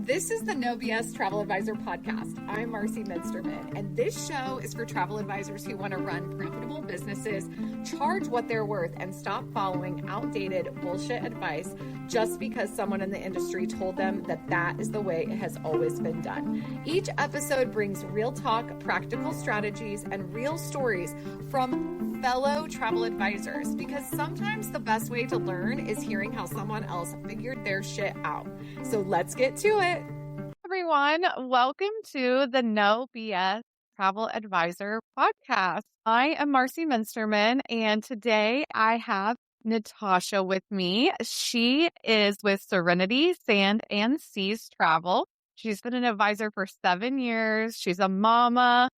This is the No BS Travel Advisor podcast. I'm Marcie Muensterman, and this show is for travel advisors who want to run profitable businesses, charge what they're worth, and stop following outdated bullshit advice just because someone in the industry told them that that is the way it has always been done. Each episode brings real talk, practical strategies, and real stories from fellow travel advisors, because sometimes the best way to learn is hearing how someone else figured their shit out. So let's get to it. Everyone, welcome to the No BS Travel Advisor podcast. I am Marcie Muensterman, and today I have Natasha with me. She is with Serenity Sand and Seas Travel. She's been an advisor for 7 years. She's a mama.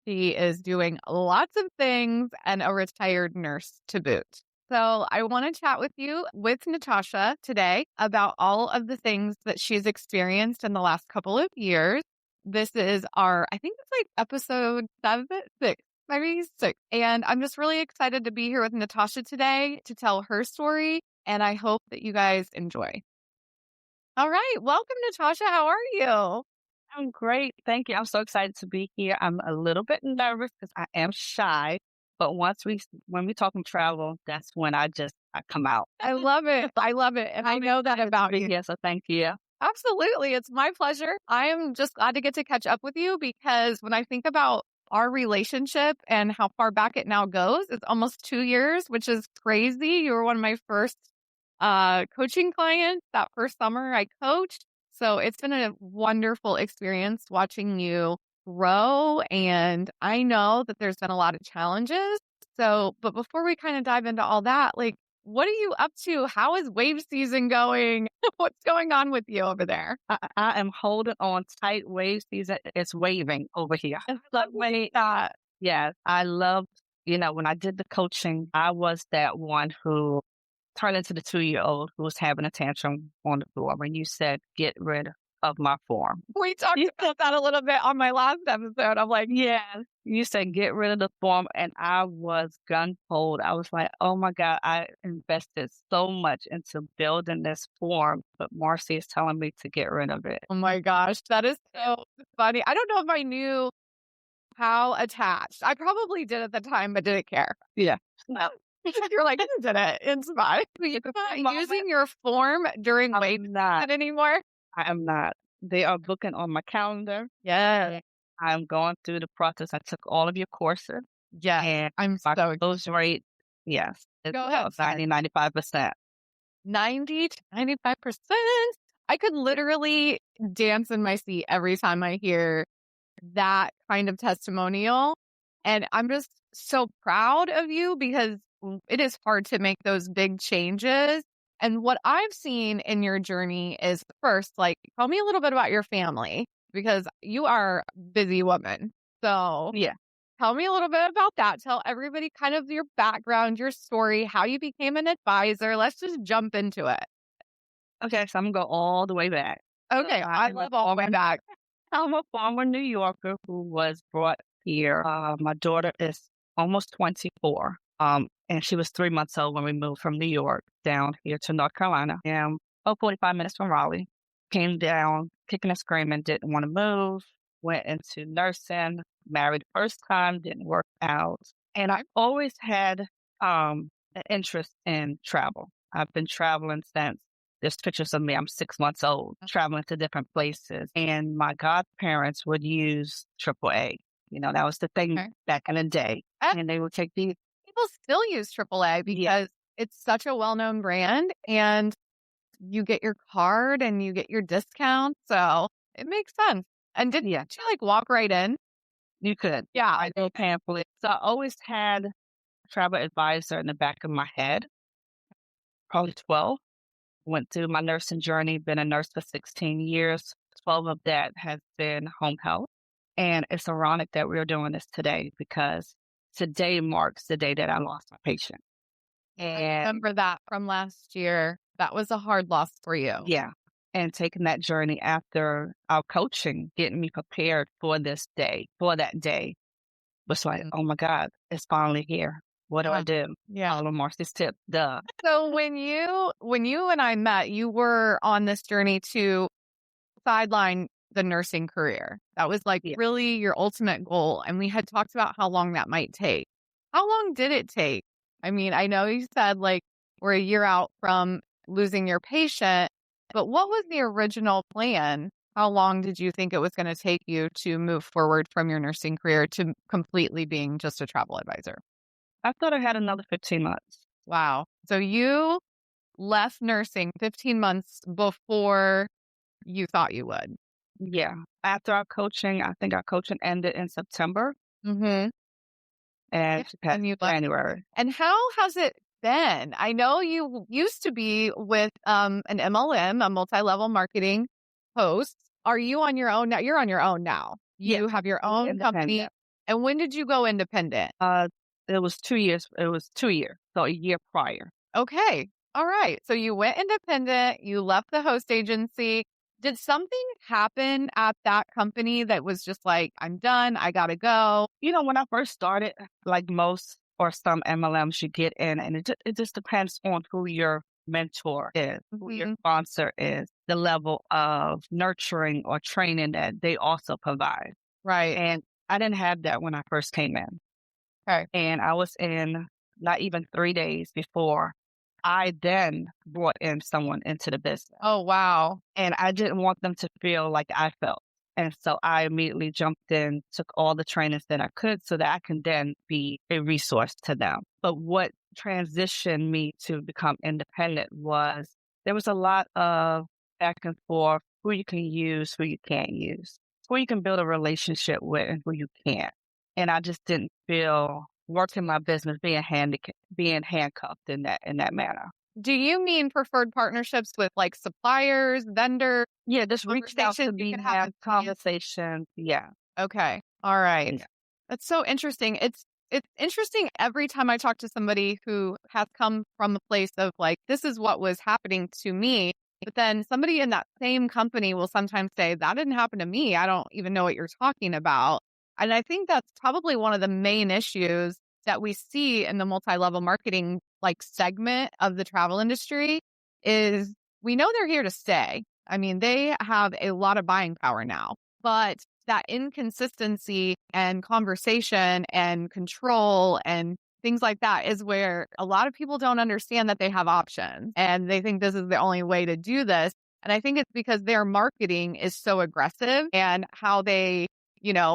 She is doing lots of things and a retired nurse to boot. So I want to chat with you with Natasha today about all of the things that she's experienced in the last couple of years. This is I think it's like episode 6, maybe 6. And I'm just really excited to be here with Natasha today to tell her story. And I hope that you guys enjoy. All right. Welcome, Natasha. How are you? I'm great. Thank you. I'm so excited to be here. I'm a little bit nervous because I am shy. But when we talk travel, that's when I come out. I love it. I love it. And I know that about you. Yeah, so thank you. Absolutely. It's my pleasure. I am just glad to get to catch up with you, because when I think about our relationship and how far back it now goes, it's almost 2 years, which is crazy. You were one of my first coaching clients that first summer I coached. So it's been a wonderful experience watching you grow. And I know that there's been a lot of challenges. So, but before we kind of dive into all that, like, what are you up to? How is wave season going? What's going on with you over there? I am holding on tight. Wave season is waving over here. Yes, I love, when I did the coaching, I was that one who turned into the 2-year-old who was having a tantrum on the floor when you said, get rid of my form. We talked about that a little bit on my last episode. I'm like, yeah, you said, get rid of the form. And I was gun-ho. I was like, oh my God, I invested so much into building this form, but Marcie is telling me to get rid of it. Oh my gosh, that is so funny. I don't know if I knew how attached. I probably did at the time, but didn't care. Yeah. No. You're like, you did it. It's fine. You're not using your form during wave season anymore? I am not. They are booking on my calendar. Yeah. I'm going through the process. I took all of your courses. Yeah. And I'm so excited. Those rate, yes. It's Go ahead. 90-95%. 90 to 95%. I could literally dance in my seat every time I hear that kind of testimonial. And I'm just so proud of you, because it is hard to make those big changes. And what I've seen in your journey is, first, like, tell me a little bit about your family, because you are a busy woman. So yeah, tell me a little bit about that. Tell everybody kind of your background, your story, how you became an advisor. Let's just jump into it. Okay, so I'm going to go all the way back. Okay, I love all the way back. I'm a former New Yorker who was brought here. My daughter is almost 24. And she was 3 months old when we moved from New York down here to North Carolina. And 45 minutes from Raleigh. Came down, kicking and screaming, didn't want to move. Went into nursing, married the first time, didn't work out. And I've always had an interest in travel. I've been traveling since, there's pictures of me, I'm 6 months old, traveling to different places. And my godparents would use AAA. That was the thing back in the day. And they would take these. People still use AAA because it's such a well-known brand, and you get your card and you get your discount. So it makes sense. And didn't you like walk right in? You could. Yeah. I did pamphlet. So I always had a travel advisor in the back of my head. Probably 12. Went through my nursing journey, been a nurse for 16 years. 12 of that has been home health. And it's ironic that we're doing this today, because today marks the day that I lost my patient. And I remember that from last year. That was a hard loss for you. Yeah. And taking that journey after our coaching, getting me prepared for this day, for that day, was like, oh my God, it's finally here. What do I do? Yeah. Follow Marcie's tip. Duh. So when you and I met, you were on this journey to sideline the nursing career. That was like really your ultimate goal. And we had talked about how long that might take. How long did it take? I mean, I know you said like we're a year out from losing your patient, but what was the original plan? How long did you think it was going to take you to move forward from your nursing career to completely being just a travel advisor? I thought I had another 15 months. Wow. So you left nursing 15 months before you thought you would. Yeah. After our coaching, I think our coaching ended in September. Mm-hmm. And And you left. January. And how has it been? I know you used to be with an MLM, a multi-level marketing host. Are you on your own now? You're on your own now. You have your own company. And when did you go independent? It was 2 years. It was 2 years. So a year prior. Okay. All right. So you went independent. You left the host agency. Did something happen at that company that was just like, I'm done, I gotta go? You know, when I first started, like most or some MLMs, you get in, and it just depends on who your mentor is, who your sponsor is, the level of nurturing or training that they also provide. Right. And I didn't have that when I first came in. Okay. And I was in not even 3 days before I then brought in someone into the business. Oh, wow. And I didn't want them to feel like I felt. And so I immediately jumped in, took all the trainings that I could so that I can then be a resource to them. But what transitioned me to become independent was there was a lot of back and forth, who you can use, who you can't use, who you can build a relationship with and who you can't. And I just didn't feel working my business being handcuffed in that manner. Do you mean preferred partnerships with like suppliers, vendors? Yeah, just reached out to me, have conversations. Yeah. Okay. All right. Yeah. That's so interesting. It's interesting every time I talk to somebody who has come from a place of like, this is what was happening to me. But then somebody in that same company will sometimes say, that didn't happen to me. I don't even know what you're talking about. And I think that's probably one of the main issues that we see in the multi-level marketing like segment of the travel industry is we know they're here to stay. I mean, they have a lot of buying power now, but that inconsistency and conversation and control and things like that is where a lot of people don't understand that they have options and they think this is the only way to do this. And I think it's because their marketing is so aggressive and how they,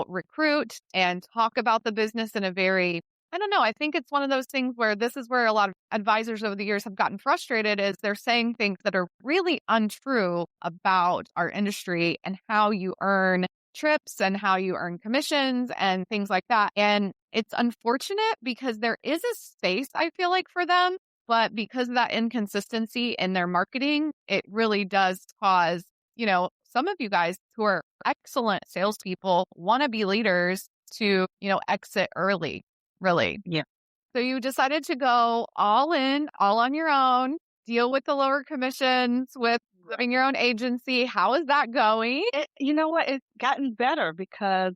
recruit and talk about the business in a very, I don't know. I think it's one of those things where this is where a lot of advisors over the years have gotten frustrated is they're saying things that are really untrue about our industry and how you earn trips and how you earn commissions and things like that. And it's unfortunate because there is a space, I feel like, for them. But because of that inconsistency in their marketing, it really does cause, some of you guys who are excellent salespeople want to be leaders to, exit early. Really? Yeah. So you decided to go all in, all on your own, deal with the lower commissions, with having your own agency. How is that going? You know what? It's gotten better because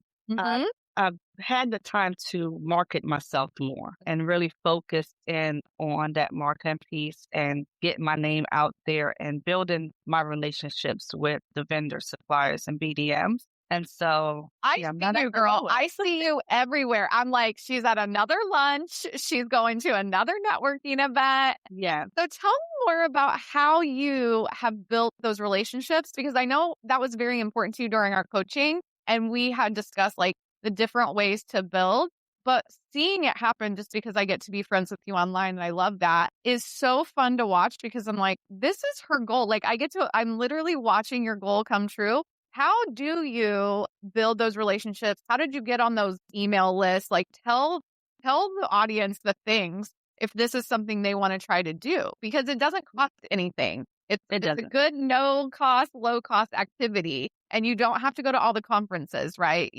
I've had the time to market myself more and really focus in on that marketing piece and get my name out there and building my relationships with the vendors, suppliers, and BDMs. And so I see you, girl. I see you everywhere. I'm like, she's at another lunch. She's going to another networking event. Yeah. So tell me more about how you have built those relationships, because I know that was very important to you during our coaching. And we had discussed like the different ways to build, but seeing it happen just because I get to be friends with you online and I love that is so fun to watch because I'm like, this is her goal. Like I'm literally watching your goal come true. How do you build those relationships? How did you get on those email lists? Like tell the audience the things if this is something they want to try to do, because it doesn't cost anything. It's a good no cost, low cost activity. And you don't have to go to all the conferences, right?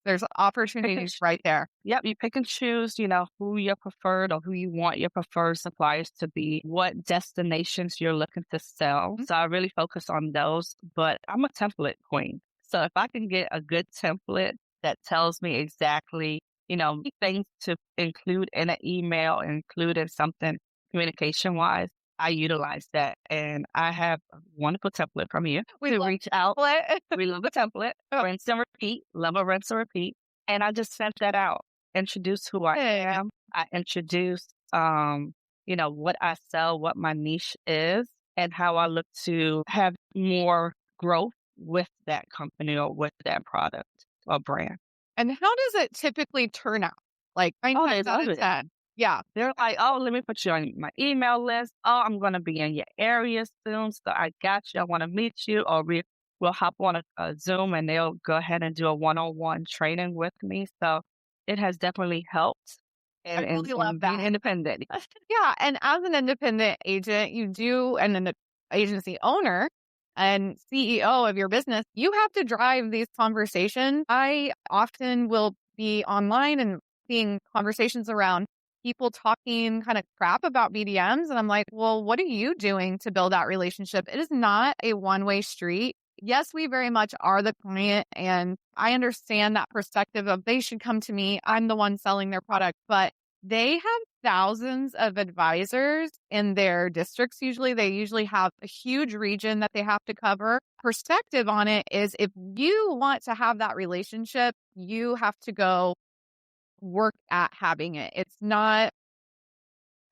There's opportunities right there. Yep. You pick and choose, who your preferred or who you want your preferred suppliers to be, what destinations you're looking to sell. So I really focus on those, but I'm a template queen. So if I can get a good template that tells me exactly things to include in an email, include in something communication wise. I utilize that. And I have a wonderful template from you to reach out. We love a template. Rinse and repeat. Love a rinse and repeat. And I just sent that out. Introduce who I am. I introduce, what I sell, what my niche is, and how I look to have more growth with that company or with that product or brand. And how does it typically turn out? Like, they love it. 10. Yeah. They're like, oh, let me put you on my email list. Oh, I'm going to be in your area soon. So I got you. I want to meet you. Or we'll hop on a Zoom and they'll go ahead and do a one-on-one training with me. So it has definitely helped. And I really love that. Being independent. Yeah. And as an independent agent, and an agency owner and CEO of your business, you have to drive these conversations. I often will be online and seeing conversations around people talking kind of crap about BDMs. And I'm like, well, what are you doing to build that relationship? It is not a one-way street. Yes, we very much are the client. And I understand that perspective of they should come to me. I'm the one selling their product. But they have thousands of advisors in their districts. They usually have a huge region that they have to cover. Perspective on it is if you want to have that relationship, you have to go work at having it. It's not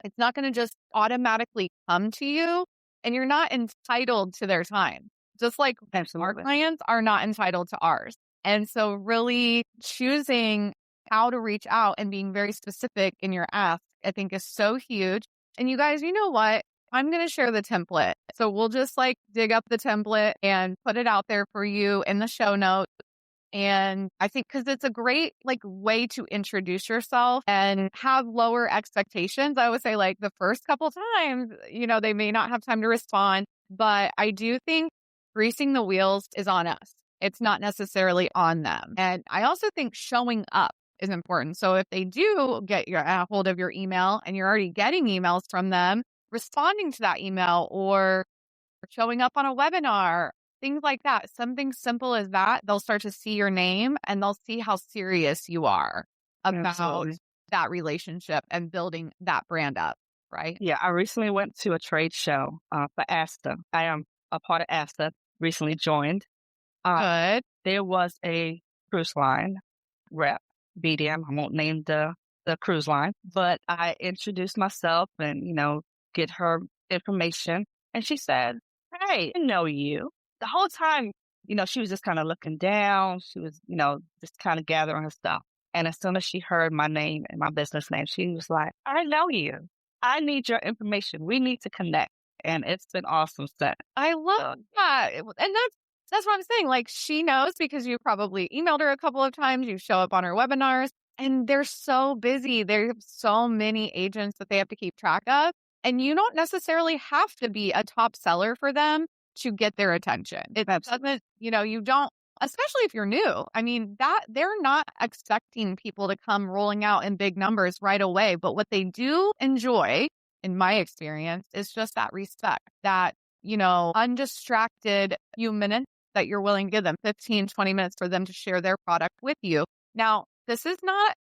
going to just automatically come to you, and you're not entitled to their time. Just like our clients are not entitled to ours. And so really choosing how to reach out and being very specific in your ask, I think is so huge. And you guys, you know what? I'm going to share the template. So we'll just dig up the template and put it out there for you in the show notes. And I think because it's a great way to introduce yourself and have lower expectations. I would say the first couple times, they may not have time to respond, but I do think greasing the wheels is on us. It's not necessarily on them. And I also think showing up is important. So if they do get a hold of your email and you're already getting emails from them, responding to that email or showing up on a webinar, things like that, something simple as that, they'll start to see your name and they'll see how serious you are about that relationship and building that brand up, right? Yeah, I recently went to a trade show for ASTA. I am a part of ASTA, recently joined. Good. There was a cruise line rep, BDM. I won't name the cruise line, but I introduced myself and, get her information. And she said, hey, I know you. The whole time, she was just kind of looking down. She was, just kind of gathering her stuff. And as soon as she heard my name and my business name, she was like, I know you. I need your information. We need to connect. And it's been awesome since. I love that. And that's what I'm saying. She knows because you probably emailed her a couple of times. You show up on her webinars and they're so busy. There are so many agents that they have to keep track of. And you don't necessarily have to be a top seller for them to get their attention. It doesn't, you don't, especially if you're new. I mean, that they're not expecting people to come rolling out in big numbers right away. But what they do enjoy, in my experience, is just that respect, that, undistracted few minutes that you're willing to give them, 15, 20 minutes for them to share their product with you. Now, this is not,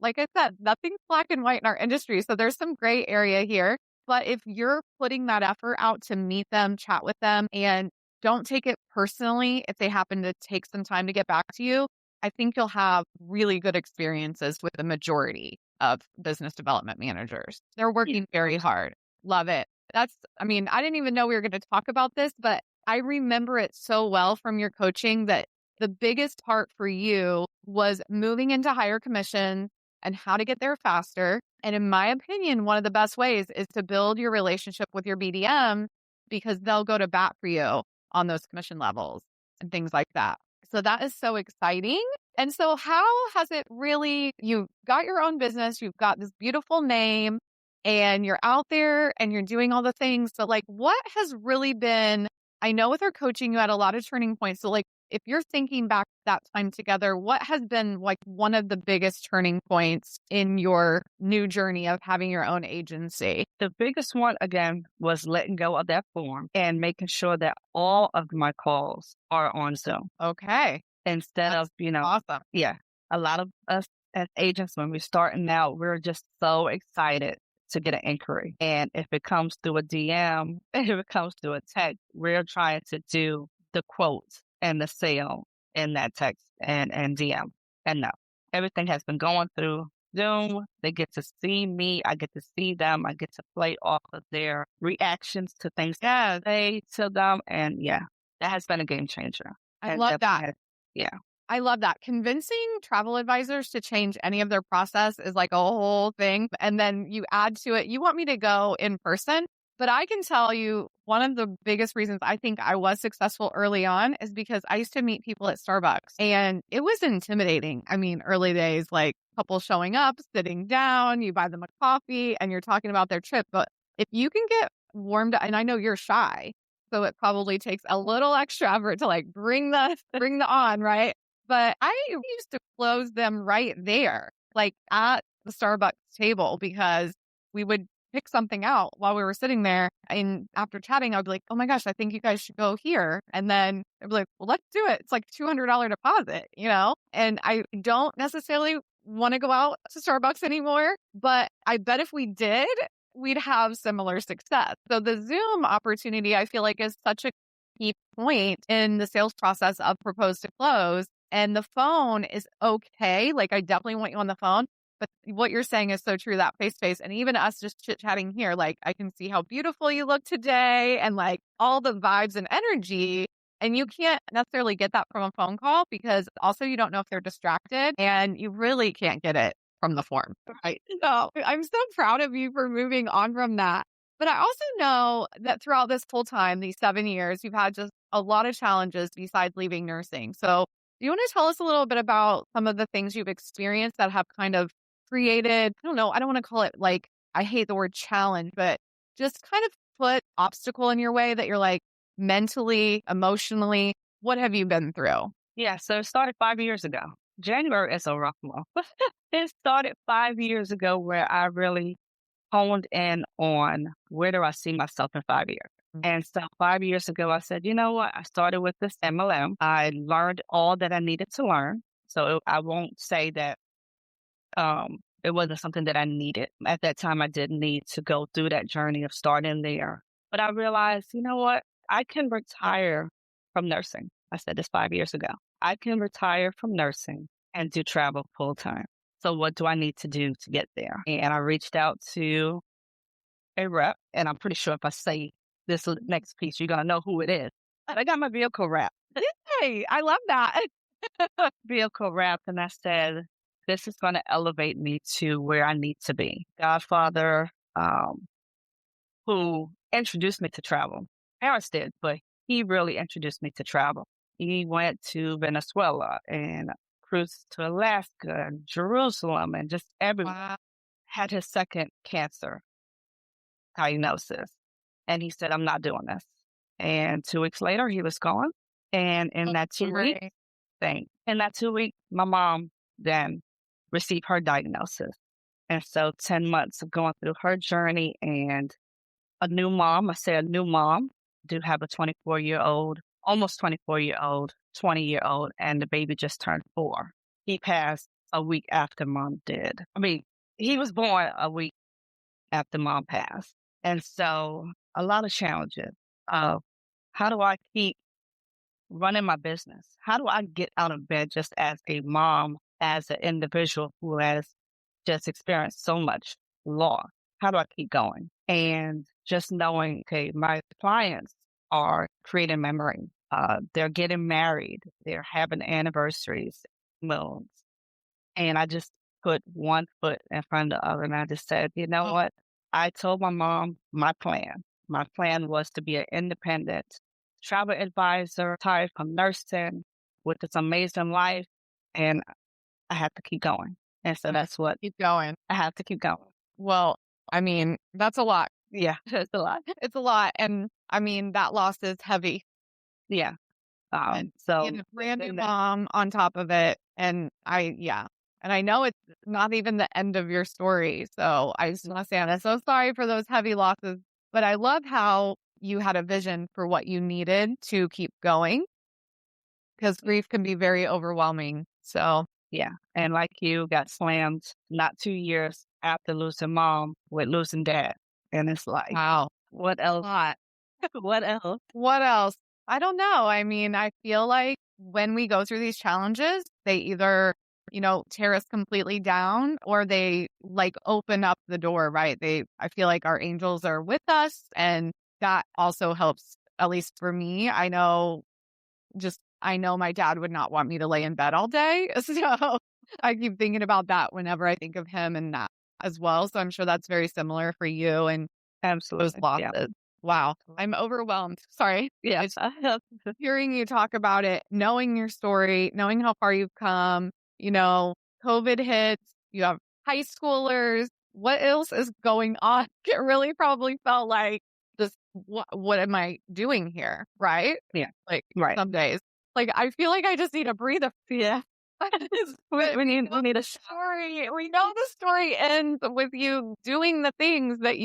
like I said, nothing's black and white in our industry. So there's some gray area here. But if you're putting that effort out to meet them, chat with them, and don't take it personally if they happen to take some time to get back to you, I think you'll have really good experiences with the majority of business development managers. They're working very hard. Love it. I didn't even know we were going to talk about this, but I remember it so well from your coaching that the biggest part for you was moving into higher commission and how to get there faster. And in my opinion, one of the best ways is to build your relationship with your BDM because they'll go to bat for you on those commission levels and things like that. So that is so exciting. And so how has it really, you've got your own business, you've got this beautiful name and you're out there and you're doing all the things. But what has really been, I know with our coaching, you had a lot of turning points. So if you're thinking back that time together, what has been one of the biggest turning points in your new journey of having your own agency? The biggest one, again, was letting go of that form and making sure that all of my calls are on Zoom. Okay. Instead of, awesome. Yeah. A lot of us as agents, when we're starting out, we're just so excited to get an inquiry. And if it comes through a DM, if it comes through a text, we're trying to do the quote and the sale in that text and DM. And no, everything has been going through Zoom. They get to see me. I get to see them. I get to play off of their reactions to things I say to them. And yeah, that has been a game changer. I And love that. Yeah. I love that. Convincing travel advisors to change any of their process is like a whole thing. And then you add to it, you want me to go in person. But I can tell you one of the biggest reasons I think I was successful early on is because I used to meet people at Starbucks and it was intimidating. I mean, early days, like couple showing up, sitting down, you buy them a coffee and you're talking about their trip. But if you can get warmed up, and I know you're shy, so it probably takes a little extra effort to like bring the on, right? But I used to close them right there, like at the Starbucks table, because we would pick something out while we were sitting there. And after chatting, I'd be like, oh my gosh, I think you guys should go here. And then I'd be like, well, let's do it. It's like $200 deposit, And I don't necessarily want to go out to Starbucks anymore, but I bet if we did, we'd have similar success. So the Zoom opportunity, I feel like, is such a key point in the sales process of propose to close. And the phone is okay. Like, I definitely want you on the phone. But what you're saying is so true, that face-to-face. And even us just chit-chatting here, like, I can see how beautiful you look today and like all the vibes and energy. And you can't necessarily get that from a phone call because also you don't know if they're distracted and you really can't get it from the form. Right. So I'm so proud of you for moving on from that. But I also know that throughout this whole time, these 7 years, you've had just a lot of challenges besides leaving nursing. So do you want to tell us a little bit about some of the things you've experienced that have kind of created, I don't want to call it like, I hate the word challenge, but just kind of put obstacle in your way that you're like mentally, emotionally, what have you been through? Yeah, so it started 5 years ago. January is a rough month. It started 5 years ago where I really honed in on where do I see myself in 5 years. And so 5 years ago, I said, you know what? I started with this MLM. I learned all that I needed to learn. So I won't say that it wasn't something that I needed. At that time, I didn't need to go through that journey of starting there. But I realized, you know what? I can retire from nursing. I said this 5 years ago. I can retire from nursing and do travel full time. So what do I need to do to get there? And I reached out to a rep, and I'm pretty sure if I say this next piece, you're going to know who it is. I got my vehicle wrapped. Hey, I love that. Vehicle wrapped, and I said, this is going to elevate me to where I need to be. Godfather, who introduced me to travel. Parents did, but he really introduced me to travel. He went to Venezuela and cruised to Alaska and Jerusalem and just everywhere. Wow. Had his second cancer diagnosis. And he said, I'm not doing this. And 2 weeks later, he was gone. And in that 2 weeks, my mom then received her diagnosis. And so 10 months of going through her journey and a new mom, do have a 24-year-old, almost 24-year-old, 20-year-old, and the baby just turned 4. He passed a week after mom did. I mean, he was born a week after mom passed. And so a lot of challenges of how do I keep running my business? How do I get out of bed just as a mom, as an individual who has just experienced so much loss? How do I keep going? And just knowing, okay, my clients are creating memories. They're getting married. They're having anniversaries, moons. And I just put one foot in front of the other. And I just said, you know what? I told my mom my plan. My plan was to be an independent travel advisor, retired from nursing with this amazing life. And I have to keep going. And so that's what Keep going. I have to keep going. Well, I mean, that's a lot. Yeah, it's a lot. It's a lot. And I mean, that loss is heavy. Yeah. And So being a brand new mom on top of it. And I know it's not even the end of your story. So I just want to say I'm so sorry for those heavy losses. But I love how you had a vision for what you needed to keep going, because grief can be very overwhelming. So Yeah. And like you, got slammed not 2 years after losing mom with losing dad. And it's like, Wow. what else? Lot. What else? What else? I don't know. I mean, I feel like when we go through these challenges, they either, tear us completely down or they like open up the door, right? I feel like our angels are with us and that also helps, at least for me. I know my dad would not want me to lay in bed all day. So I keep thinking about that whenever I think of him and that as well. So I'm sure that's very similar for you and those Absolutely. Yeah. losses. Wow. I'm overwhelmed. Sorry. Yes. Hearing you talk about it, knowing your story, knowing how far you've come, COVID hits, you have high schoolers. What else is going on? It really probably felt like just what am I doing here? Right? Yeah. Like Right. some days. Like I feel like I just need a breather. Yeah. We need a Story. We know the story ends with you doing the things that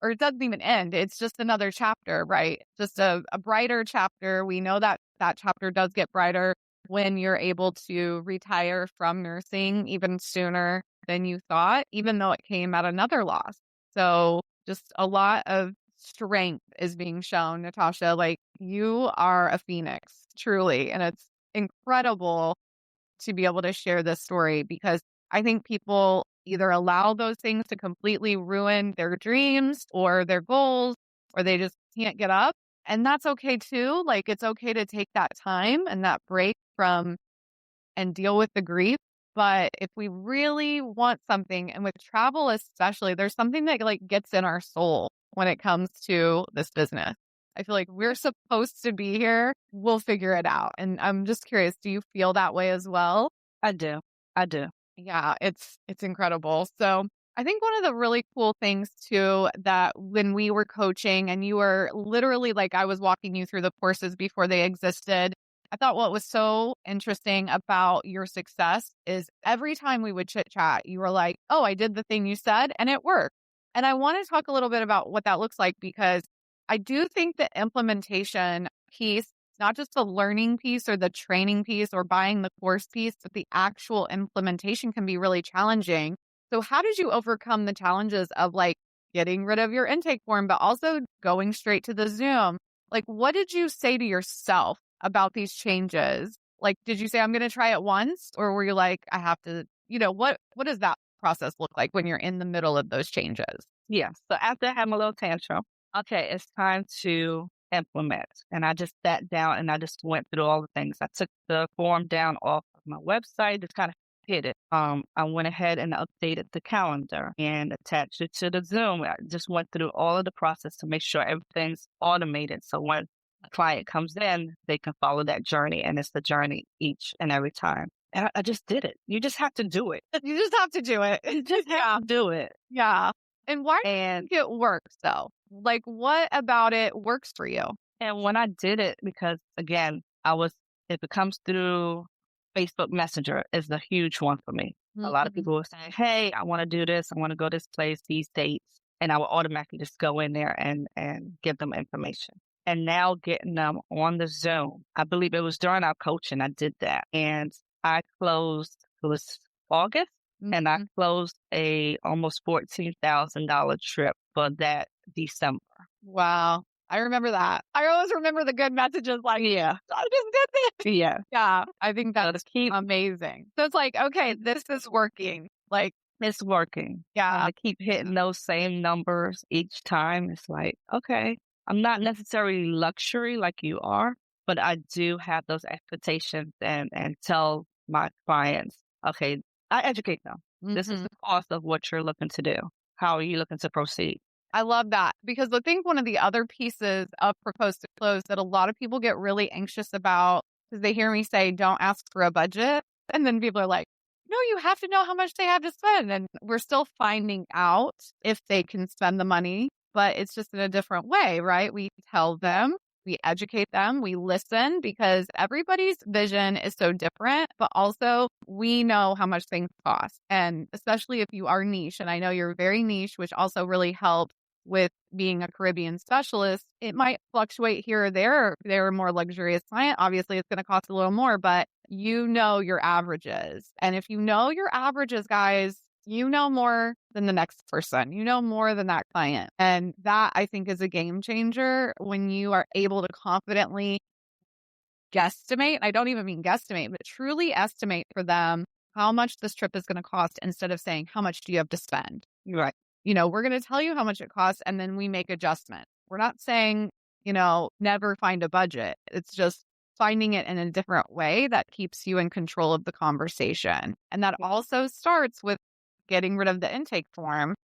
or it doesn't even end. It's just another chapter, right? Just a brighter chapter. We know that that chapter does get brighter when you're able to retire from nursing even sooner than you thought, even though it came at another loss. So just a lot of strength is being shown, Natasha. Like you are a phoenix, truly. And it's incredible to be able to share this story because I think people either allow those things to completely ruin their dreams or their goals, or they just can't get up. And that's okay too. Like it's okay to take that time and that break from and deal with the grief. But if we really want something, and with travel especially, there's something that like gets in our soul when it comes to this business. I feel like we're supposed to be here. We'll figure it out. And I'm just curious, do you feel that way as well? I do. I do. Yeah, it's incredible. So I think one of the really cool things too, that when we were coaching and you were literally like I was walking you through the courses before they existed, I thought what was so interesting about your success is every time we would chit chat, you were like, oh, I did the thing you said and it worked. And I want to talk a little bit about what that looks like because I do think the implementation piece, not just the learning piece or the training piece or buying the course piece, but the actual implementation can be really challenging. So how did you overcome the challenges of like getting rid of your intake form, but also going straight to the Zoom? Like, what did you say to yourself about these changes? Like, did you say, I'm going to try it once? Or were you like, I have to, what does that process look like when you're in the middle of those changes? Yeah. So after I had my little tantrum, okay, it's time to implement. And I just sat down and I just went through all the things. I took the form down off of my website, just kind of hid it. I went ahead and updated the calendar and attached it to the Zoom. I just went through all of the process to make sure everything's automated. So when a client comes in, they can follow that journey, and it's the journey each and every time. And I just did it. You just have to do it. You just have to do it. You just have to do it. Yeah. And why do you think it works though? Like what about it works for you? And when I did it, because again, if it comes through Facebook Messenger is a huge one for me. A lot of people will say, hey, I want to do this. I want to go this place, these dates. And I will automatically just go in there and give them information. And now getting them on the Zoom, I believe it was during our coaching, I did that. And I closed, it was August, and I closed a almost $14,000 trip for that December. Wow. I remember that. I always remember the good messages like, yeah, I just did this. Yeah. Yeah. I think that's amazing. So it's like, okay, this is working. Like, it's working. Yeah. I keep hitting those same numbers each time. It's like, okay, I'm not necessarily luxury like you are, but I do have those expectations and tell my clients, okay, I educate them. This is the cost of what you're looking to do. How are you looking to proceed? I love that because I think one of the other pieces of Propose to Close that a lot of people get really anxious about because they hear me say, don't ask for a budget. And then people are like, no, you have to know how much they have to spend. And we're still finding out if they can spend the money, but it's just in a different way, right? We tell them, we educate them, we listen because everybody's vision is so different, but also we know how much things cost. And especially if you are niche, and I know you're very niche, which also really helps with being a Caribbean specialist, it might fluctuate here or there. If they're a more luxurious client, obviously it's going to cost a little more, but you know your averages. And if you know your averages, guys, you know more than the next person. You know more than that client. And that, I think, is a game changer when you are able to confidently guesstimate. I don't even mean guesstimate, but truly estimate for them how much this trip is going to cost instead of saying, how much do you have to spend? Right. We're going to tell you how much it costs and then we make adjustment. We're not saying, never find a budget. It's just finding it in a different way that keeps you in control of the conversation. And that also starts with getting rid of the intake form,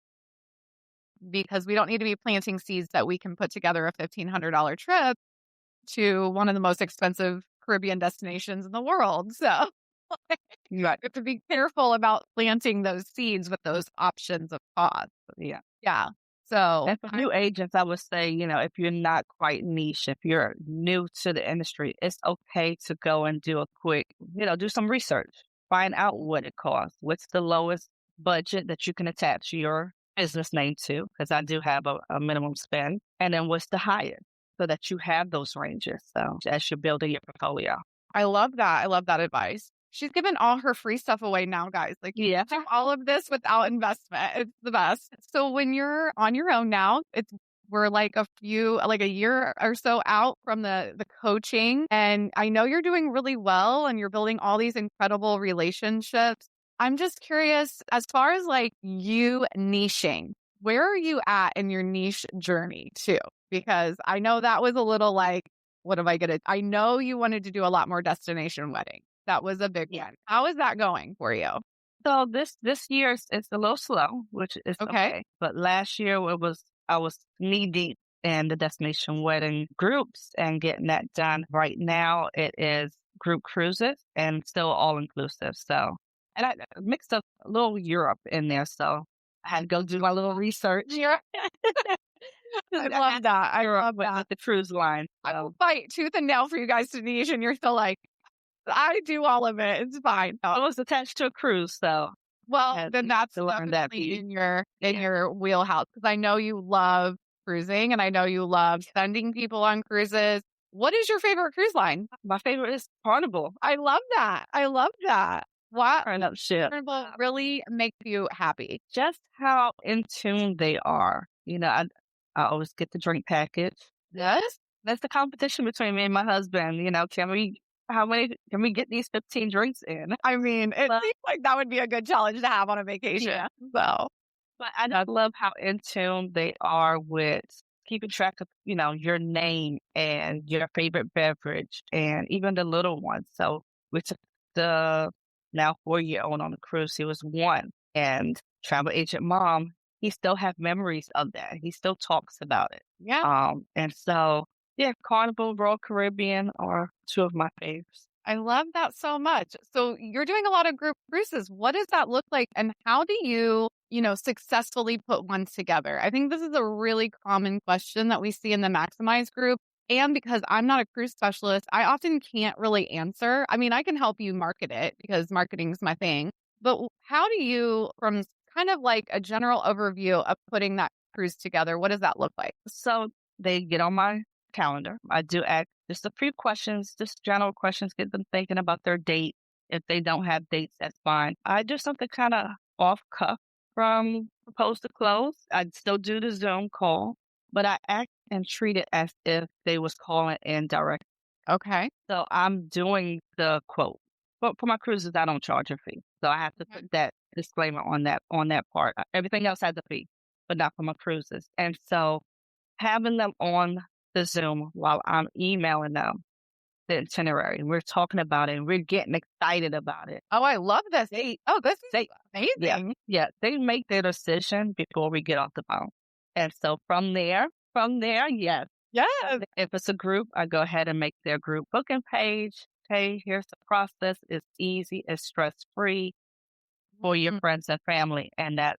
because we don't need to be planting seeds that we can put together a $1,500 trip to one of the most expensive Caribbean destinations in the world. So you have to be careful about planting those seeds with those options of cost. Yeah. Yeah. So And for new agents, I would say, if you're not quite niche, if you're new to the industry, it's okay to go and do a quick, do some research, find out what it costs. What's the lowest budget that you can attach your business name to? Because I do have a minimum spend. And then what's the highest, so that you have those ranges. So as you're building your portfolio. I love that. I love that advice. She's given all her free stuff away now, guys. Like, you Yeah. do all of this without investment. It's the best. So when you're on your own now, we're like a year or so out from the coaching. And I know you're doing really well and you're building all these incredible relationships. I'm just curious, as far as like you niching, where are you at in your niche journey too? Because I know that was a little like, what am I going to, I know you wanted to do a lot more destination weddings. That was a big one. How is that going for you? So this year it's a little slow, which is okay. But last year I was knee deep in the destination wedding groups and getting that done. Right now it is group cruises and still all inclusive. So, and I mixed up a little Europe in there. So I had to go do my little research. I love that. I love that. With the cruise line. I will fight tooth and nail for you guys to niche, and you're still like, I do all of it. It's fine. I was attached to a cruise, so then that's definitely in your wheelhouse, because I know you love cruising and I know you love sending people on cruises. What is your favorite cruise line? My favorite is Carnival. I love that. I love that. What Carnival really makes you happy? Just how in tune they are. I always get the drink package. Yes. That's the competition between me and my husband. Can we get these 15 drinks in? I mean, it seems like that would be a good challenge to have on a vacation. Yeah. So, but I love how in tune they are with keeping track of, your name and your favorite beverage and even the little ones. So we took the now 4-year-old on the cruise. He was 1, and travel agent mom, he still have memories of that. He still talks about it. Yeah. And so, yeah, Carnival, Royal Caribbean are 2 of my favorites. I love that so much. So you're doing a lot of group cruises. What does that look like? And how do you, successfully put one together? I think this is a really common question that we see in the Maximize group. And because I'm not a cruise specialist, I often can't really answer. I mean, I can help you market it because marketing is my thing. But how do you, from kind of like a general overview of putting that cruise together, what does that look like? So they get on my calendar. I do ask just a few questions, just general questions, get them thinking about their date. If they don't have dates, that's fine. I do something kind of off cuff from proposed to close. I still do the Zoom call, but I act and treat it as if they was calling in direct. Okay. So I'm doing the quote. But for my cruises, I don't charge a fee. So I have to put that disclaimer on that part. Everything else has a fee, but not for my cruises. And so having them on the Zoom while I'm emailing them the itinerary, we're talking about it and we're getting excited about it. Oh, I love this. This is amazing. Yeah, they make their decision before we get off the phone. And so from there, yes. Yes. If it's a group, I go ahead and make their group booking page. Hey, here's the process. It's easy. It's stress-free for your friends and family. And that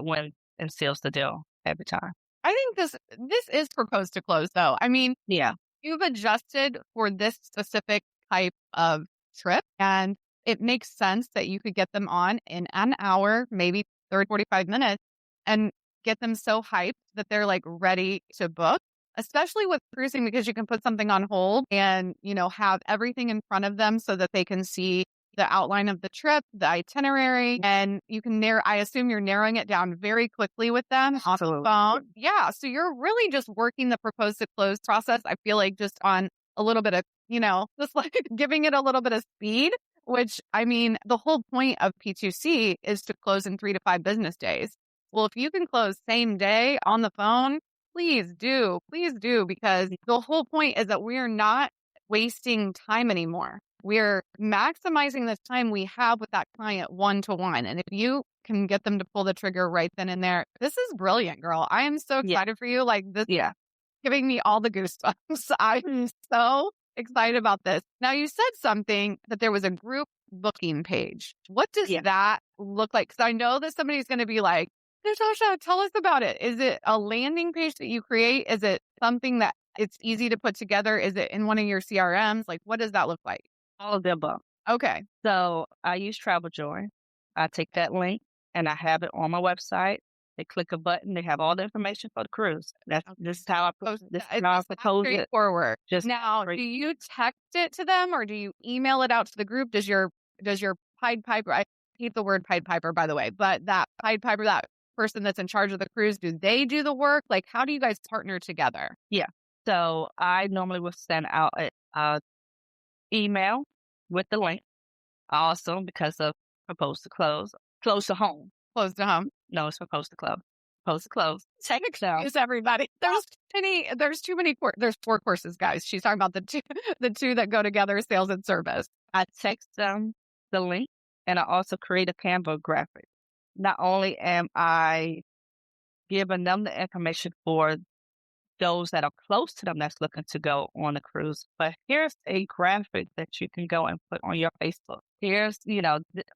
wins and seals the deal every time. I think this is proposed to close, though. I mean, yeah, you've adjusted for this specific type of trip, and it makes sense that you could get them on in an hour, maybe 30, 45 minutes, and get them so hyped that they're like ready to book. especially with cruising, because you can put something on hold and, have everything in front of them so that they can see the outline of the trip, the itinerary, and you can I assume you're narrowing it down very quickly with them on the phone. Yeah. So you're really just working the propose to close process. I feel like just on a little bit of, just like giving it a little bit of speed, which I mean, the whole point of P2C is to close in 3 to 5 business days. Well, if you can close same day on the phone, please do, because the whole point is that we're not wasting time anymore. We're maximizing the time we have with that client one-to-one. And if you can get them to pull the trigger right then and there, this is brilliant, girl. I am so excited for you. Like this is giving me all the goosebumps. I'm so excited about this. Now, you said something that there was a group booking page. What does that look like? Because I know that somebody's going to be like, Natasha, tell us about it. Is it a landing page that you create? Is it something that it's easy to put together? Is it in one of your CRMs? Like, what does that look like? All of the above. Okay. So I use Travel Joy. I take that link and I have it on my website. They click a button. They have all the information for the cruise. This is how I propose it. Straightforward. Now, do you text it to them or do you email it out to the group? Does your Pied Piper? I hate the word Pied Piper, by the way, but that Pied Piper, that person that's in charge of the cruise, do they do the work? Like, how do you guys partner together? Yeah. So I normally will send out a email with the link. Also, because of close to home. Close to home. No, it's close to club. Close to close. Text them. It's everybody. There's too many. There's 4 courses, guys. She's talking about the two that go together, sales and service. I text them the link and I also create a Canva graphic. Not only am I giving them the information for those that are close to them that's looking to go on a cruise, but here's a graphic that you can go and put on your Facebook. Here's,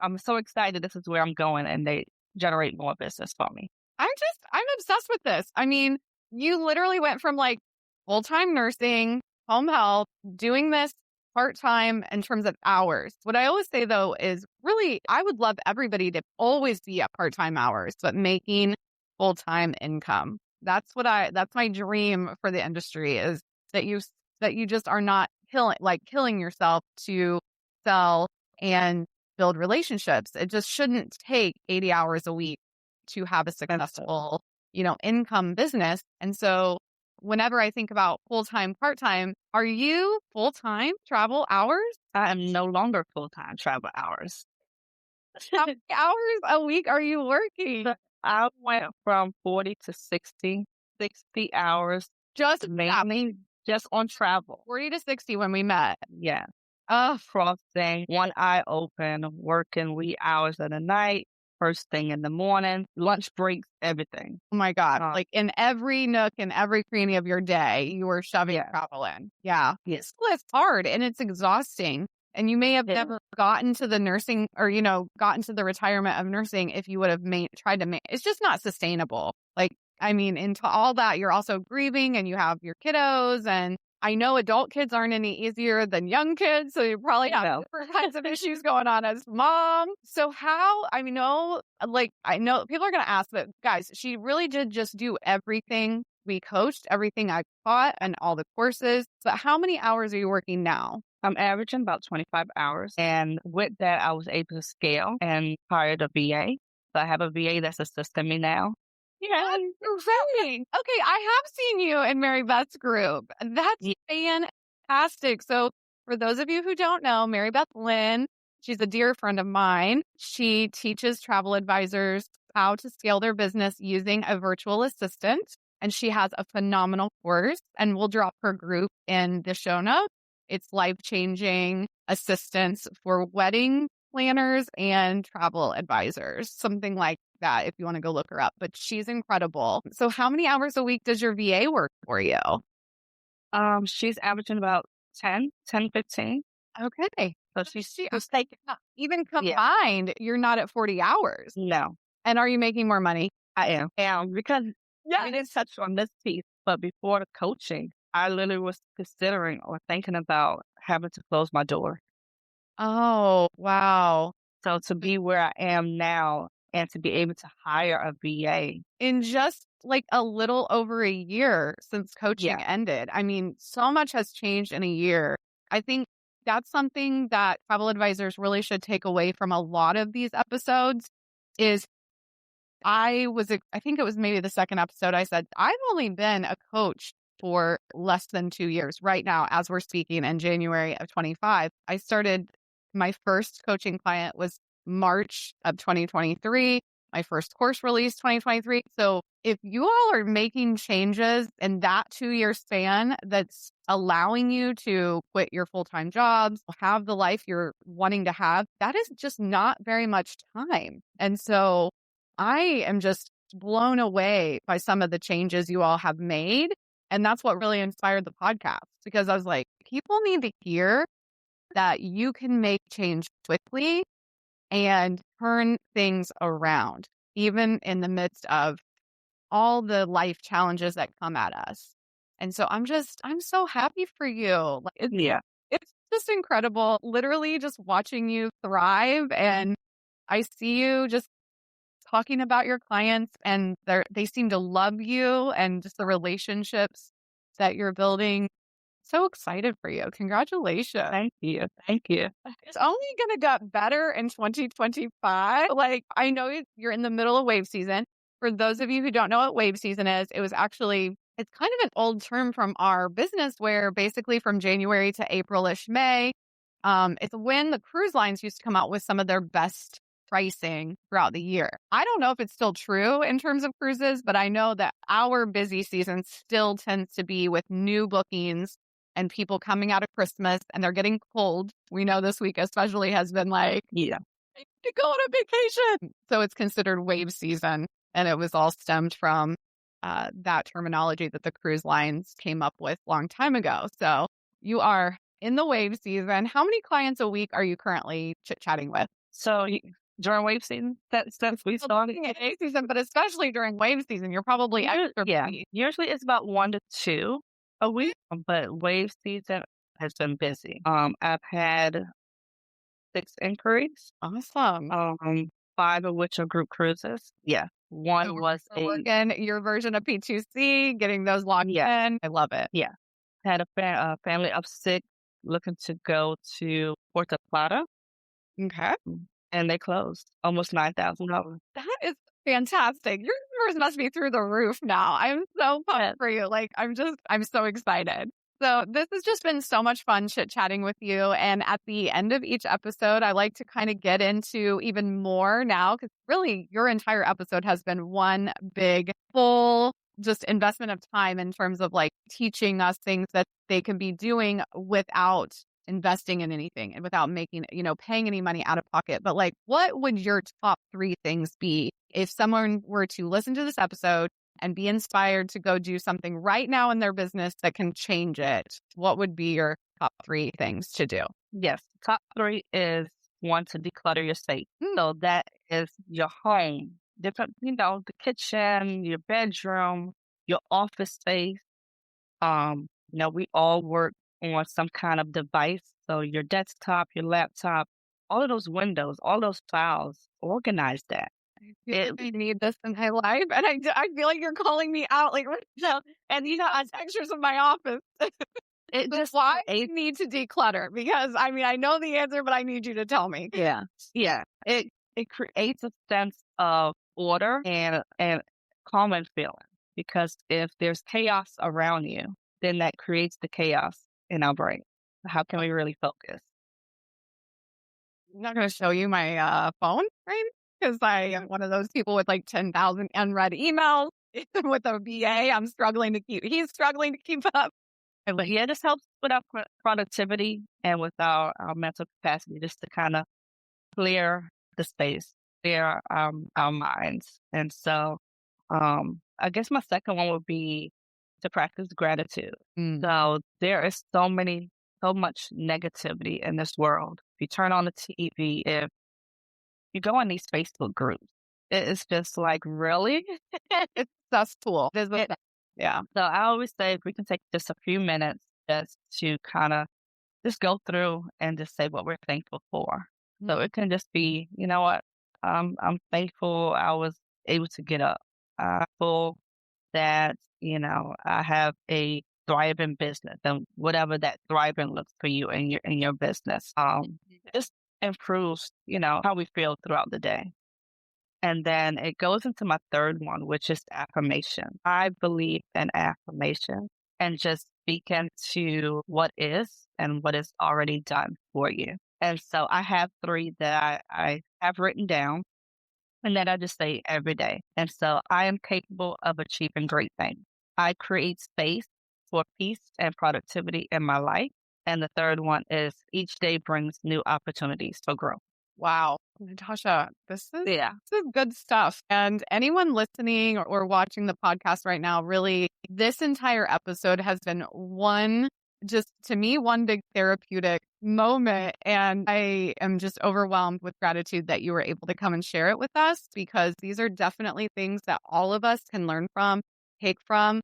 I'm so excited. This is where I'm going, and they generate more business for me. I'm obsessed with this. I mean, you literally went from like full-time nursing, home health, doing this part-time in terms of hours. What I always say though is really, I would love everybody to always be at part-time hours, but making full-time income. That's my dream for the industry, is that you just are not killing yourself to sell and build relationships. It just shouldn't take 80 hours a week to have a successful, income business. And so whenever I think about full-time, part-time, are you full-time travel hours? I am no longer full-time travel hours. How many hours a week are you working? I went from 40 to 60 hours. Just on travel. 40 to 60 when we met. Yeah. Crossing, one eye open, working wee hours of the night, first thing in the morning, lunch breaks, everything. Oh my God. Like in every nook and every cranny of your day, you were shoving travel in. Yeah. Yes. Well, it's hard and it's exhausting. And you may have never gotten to the nursing or, gotten to the retirement of nursing if you would have tried to it's just not sustainable. Like, I mean, into all that, you're also grieving and you have your kiddos. And I know adult kids aren't any easier than young kids. So you probably have different kinds of issues going on as mom. So I know people are going to ask, but guys, she really did just do everything. We coached everything I taught and all the courses. But how many hours are you working now? I'm averaging about 25 hours. And with that, I was able to scale and hired a VA. So I have a VA that's assisting me now. Yeah. Okay, I have seen you in Mary Beth's group. That's fantastic. So for those of you who don't know, Mary Beth Lynn, she's a dear friend of mine. She teaches travel advisors how to scale their business using a virtual assistant. And she has a phenomenal course, and we'll drop her group in the show notes. It's life-changing assistance for wedding planners and travel advisors, something like that, if you want to go look her up. But she's incredible. So how many hours a week does your VA work for you? She's averaging about 10, 15. Okay. So she's even combined, you're not at 40 hours. No. And are you making more money? I am. Because we didn't touch on this piece, but before the coaching, I literally was considering or thinking about having to close my door. Oh, wow. So to be where I am now and to be able to hire a VA. In just like a little over a year since coaching Yeah. ended. I mean, so much has changed in a year. I think that's something that travel advisors really should take away from a lot of these episodes is I think it was maybe the second episode I said, I've only been a coach for less than 2 years right now as we're speaking in January of 25. I started, my first coaching client was March of 2023. My first course release 2023. So if you all are making changes in that 2 year span that's allowing you to quit your full-time jobs, have the life you're wanting to have, that is just not very much time. And so I am just blown away by some of the changes you all have made. And that's what really inspired the podcast, because I was like, people need to hear that you can make change quickly and turn things around, even in the midst of all the life challenges that come at us. And so I'm so happy for you. Like Yeah. it's just incredible, literally just watching you thrive. And I see you just talking about your clients, and they seem to love you and just the relationships that you're building. So excited for you. Congratulations. Thank you. Thank you. It's only going to get better in 2025. Like, I know you're in the middle of wave season. For those of you who don't know what wave season is, it's kind of an old term from our business where basically from January to April-ish, May, it's when the cruise lines used to come out with some of their best pricing throughout the year. I don't know if it's still true in terms of cruises, but I know that our busy season still tends to be with new bookings and people coming out of Christmas and they're getting cold. We know this week especially has been like, Yeah. I need to go on a vacation. So it's considered wave season. And it was all stemmed from that terminology that the cruise lines came up with a long time ago. So you are in the wave season. How many clients a week are you currently chit-chatting with? So during wave season, since we started, Wave season, but especially during wave season, you're probably extra busy. Usually it's about 1 to 2 a week, but wave season has been busy. I've had 6 inquiries. Awesome. 5 of which are group cruises. Yeah. One was working your version of P2C, getting those locked in. I love it. Yeah. Had a family of 6 looking to go to Puerto Plata. Okay. And they closed almost $9,000. That is fantastic. Your numbers must be through the roof now. I'm so pumped for you. Like, I'm so excited. So this has just been so much fun chit-chatting with you. And at the end of each episode, I like to kind of get into even more now, because really your entire episode has been one big, full just investment of time in terms of like teaching us things that they can be doing without investing in anything and without making, paying any money out of pocket. But like, what would your top 3 things be if someone were to listen to this episode and be inspired to go do something right now in their business that can change it? What would be your top 3 things to do? Yes. Top 3 is 1, to declutter your space. So that is your home, different, the kitchen, your bedroom, your office space. We all work on some kind of device. So your desktop, your laptop, all of those windows, all those files, organize that. I need this in my life. And I feel like you're calling me out. Like, and I pictures of my office. Why I need to declutter? Because I know the answer, but I need you to tell me. Yeah. Yeah. It creates a sense of order and calming feeling. Because if there's chaos around you, then that creates the chaos in our brain. How can we really focus? I'm not going to show you my phone, right? Because I am one of those people with like 10,000 unread emails with a VA. He's struggling to keep up. But yeah, this helps with our productivity and with our mental capacity, just to kind of clear the space, clear our minds. And so I guess my second one would be to practice gratitude. So there is so much negativity in this world. If you turn on the TV, if you go on these Facebook groups, it's just like, really? It's cesspool. Yeah. So I always say if we can take just a few minutes just to kind of just go through and just say what we're thankful for. So it can just be, you know what, I'm thankful I was able to get up. I'm that, I have a thriving business and whatever that thriving looks for you in your business. Just improves, how we feel throughout the day. And then it goes into my third one, which is affirmation. I believe in affirmation and just speaking to what is and what is already done for you. And so I have three that I have written down and that I just say every day. And so I am capable of achieving great things. I create space for peace and productivity in my life. And the third one is each day brings new opportunities for growth. Wow. Natasha, this is Yeah. good stuff. And anyone listening or watching the podcast right now, really, this entire episode has been one big therapeutic moment. And I am just overwhelmed with gratitude that you were able to come and share it with us, because these are definitely things that all of us can learn from, take from.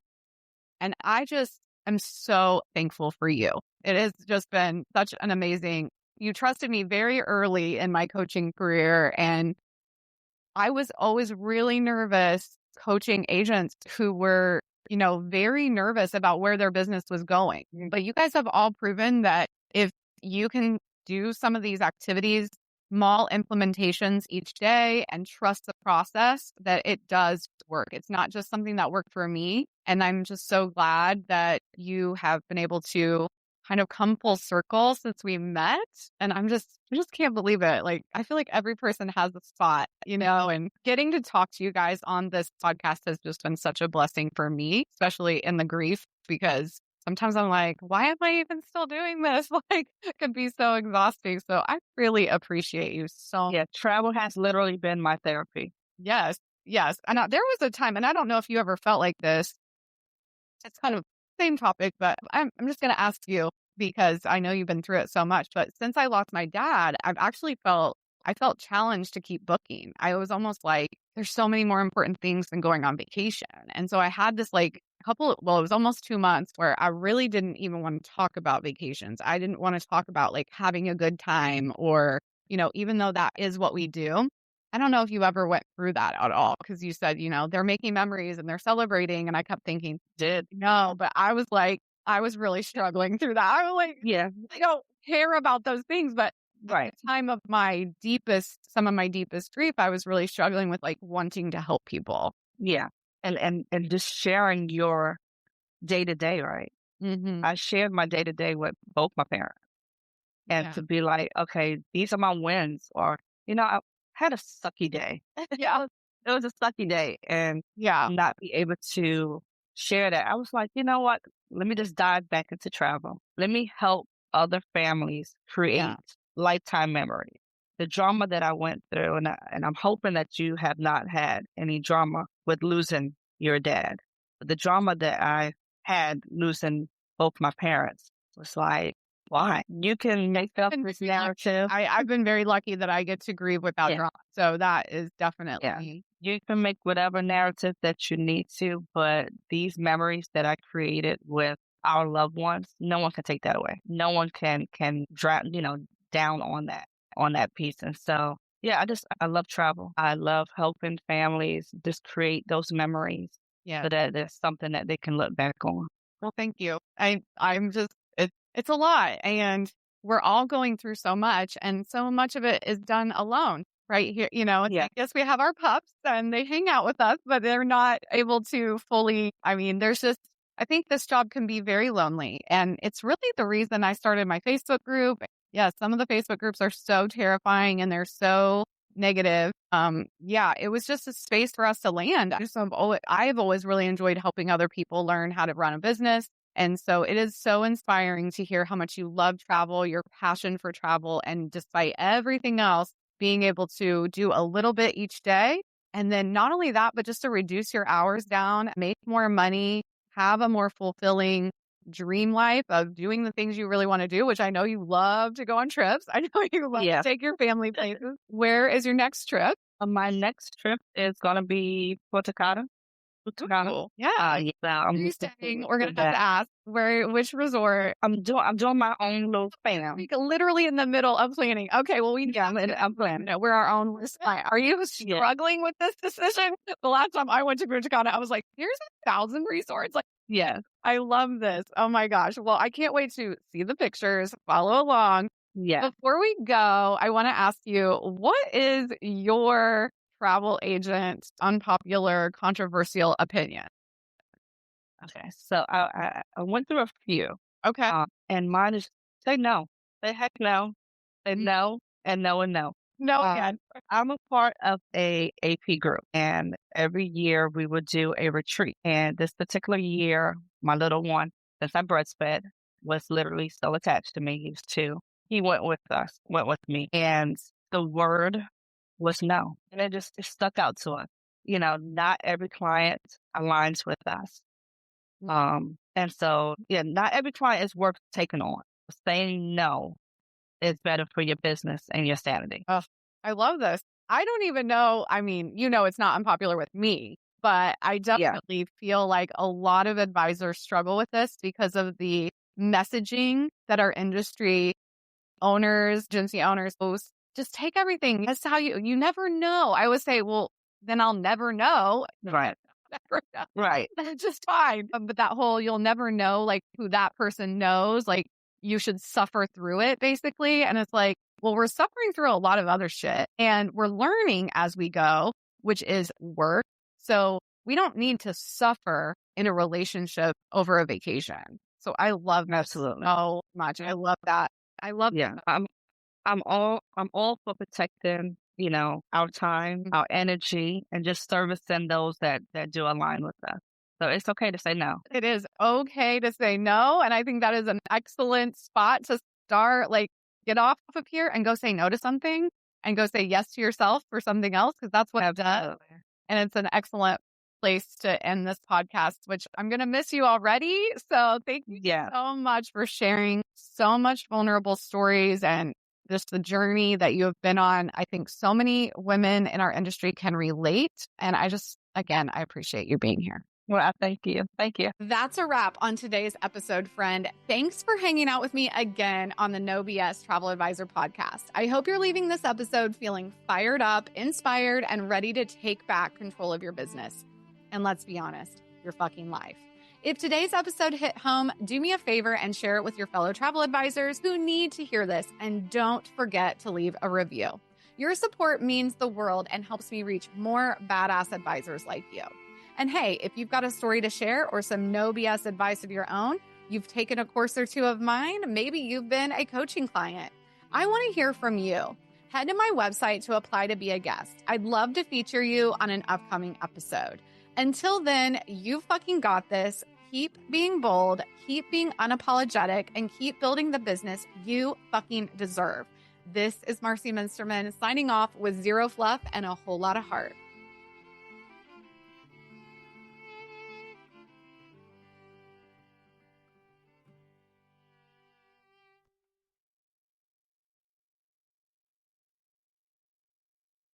And I just am so thankful for you. It has just been such an amazing. You trusted me very early in my coaching career, and I was always really nervous coaching agents who were, very nervous about where their business was going. But you guys have all proven that if you can do some of these activities, small implementations each day, and trust the process, that it does work. It's not just something that worked for me. And I'm just so glad that you have been able to kind of come full circle since we met. And I just can't believe it. Like, I feel like every person has a spot, and getting to talk to you guys on this podcast has just been such a blessing for me, especially in the grief, because sometimes I'm like, why am I even still doing this? Like, it can be so exhausting. So I really appreciate you so much. Yeah, travel has literally been my therapy. Yes. And there was a time, and I don't know if you ever felt like this. It's kind of same topic, but I'm just going to ask you, because I know you've been through it so much. But since I lost my dad, I felt challenged to keep booking. I was almost like, there's so many more important things than going on vacation. And so I had this it was almost 2 months where I really didn't even want to talk about vacations. I didn't want to talk about having a good time, or, even though that is what we do. I don't know if you ever went through that at all, because you said, they're making memories and they're celebrating. And I kept thinking, no, but I was really struggling through that. I was like, yeah, I don't care about those things. But right. at the time of some of my deepest grief, I was really struggling with wanting to help people. Yeah. And just sharing your day to day, right? Mm-hmm. I shared my day to day with both my parents. And to be like, okay, these are my wins, or, I had a sucky day. Yeah. It was a sucky day, and Yeah. not be able to share that. I was like, you know what? Let me just dive back into travel. Let me help other families create lifetime memories. The drama that I went through, and I'm hoping that you have not had any drama with losing your dad. The drama that I had losing both my parents was like, why? You can make up this narrative. I've been very lucky that I get to grieve without drama. So that is definitely. You can make whatever narrative that you need to, but these memories that I created with our loved ones, no one can take that away. No one can drop, down on that piece. And so, I love travel. I love helping families just create those memories so that there's something that they can look back on. Well, thank you. I'm just, it's a lot, and we're all going through so much, and so much of it is done alone right here. I guess we have our pups and they hang out with us, but they're not able to fully, I think this job can be very lonely, and it's really the reason I started my Facebook group. Yeah. Some of the Facebook groups are so terrifying and they're so negative. It was just a space for us to land. I've always really enjoyed helping other people learn how to run a business. And so it is so inspiring to hear how much you love travel, your passion for travel, and despite everything else, being able to do a little bit each day. And then not only that, but just to reduce your hours down, make more money, have a more fulfilling dream life of doing the things you really want to do, which I know you love to go on trips. I know you love to take your family places. Where is your next trip? My next trip is going to be Puerto Cana. Cool. Yeah. Yeah, so Where are you staying? We're gonna have to ask which resort. I'm doing my own little thing. Like literally in the middle of planning. Okay, well I'm planning. we're our own list. Are you struggling with this decision? The last time I went to Punta Cana, I was like, "Here's 1,000 resorts." Like, Yeah, I love this. Oh my gosh! Well, I can't wait to see the pictures, follow along. yeah. Before we go, I want to ask you, what is your travel agent's unpopular, controversial opinion? Okay, so I went through a few, Okay. and mine is say no, say heck no, say no, and no and no. No, Uh, again. I'm a part of a AP group, and every year we would do a retreat. And this particular year, my little one, since I breastfed, was literally so attached to me. He was 2. He went with us, went with me, and the word was no, and it stuck out to us. Not every client aligns with us. And so, yeah, not every client is worth taking on. Saying no is better for your business and your sanity. Oh, I love this. I don't even know. I mean, it's not unpopular with me, but I definitely feel like a lot of advisors struggle with this because of the messaging that our industry owners, agency owners post. Just take everything. That's how you never know. I always say, well, then I'll never know. Right. Never know. Right. That's just fine. But that whole, you'll never know like who that person knows, like you should suffer through it basically. And it's like, well, we're suffering through a lot of other shit and we're learning as we go, which is work. So we don't need to suffer in a relationship over a vacation. So I love that Absolutely. so much. I love that. I love Yeah. that. I'm all for protecting, our time, our energy, and just servicing those that do align with us. So it's okay to say no. It is okay to say no. And I think that is an excellent spot to start. Like, get off of here and go say no to something and go say yes to yourself for something else, because that's what I've done. And it's an excellent place to end this podcast, which I'm going to miss you already. So thank you so much for sharing so much vulnerable stories and just the journey that you have been on. I think so many women in our industry can relate. And again, I appreciate you being here. Well, thank you. Thank you. That's a wrap on today's episode, friend. Thanks for hanging out with me again on the No BS Travel Advisor podcast. I hope you're leaving this episode feeling fired up, inspired, and ready to take back control of your business. And let's be honest, your fucking life. If today's episode hit home, do me a favor and share it with your fellow travel advisors who need to hear this. And don't forget to leave a review. Your support means the world and helps me reach more badass advisors like you. And hey, if you've got a story to share or some no BS advice of your own, you've taken a course or 2 of mine, maybe you've been a coaching client, I want to hear from you. Head to my website to apply to be a guest. I'd love to feature you on an upcoming episode. Until then, you fucking got this. Keep being bold, keep being unapologetic, and keep building the business you fucking deserve. This is Marcie Muensterman signing off with zero fluff and a whole lot of heart.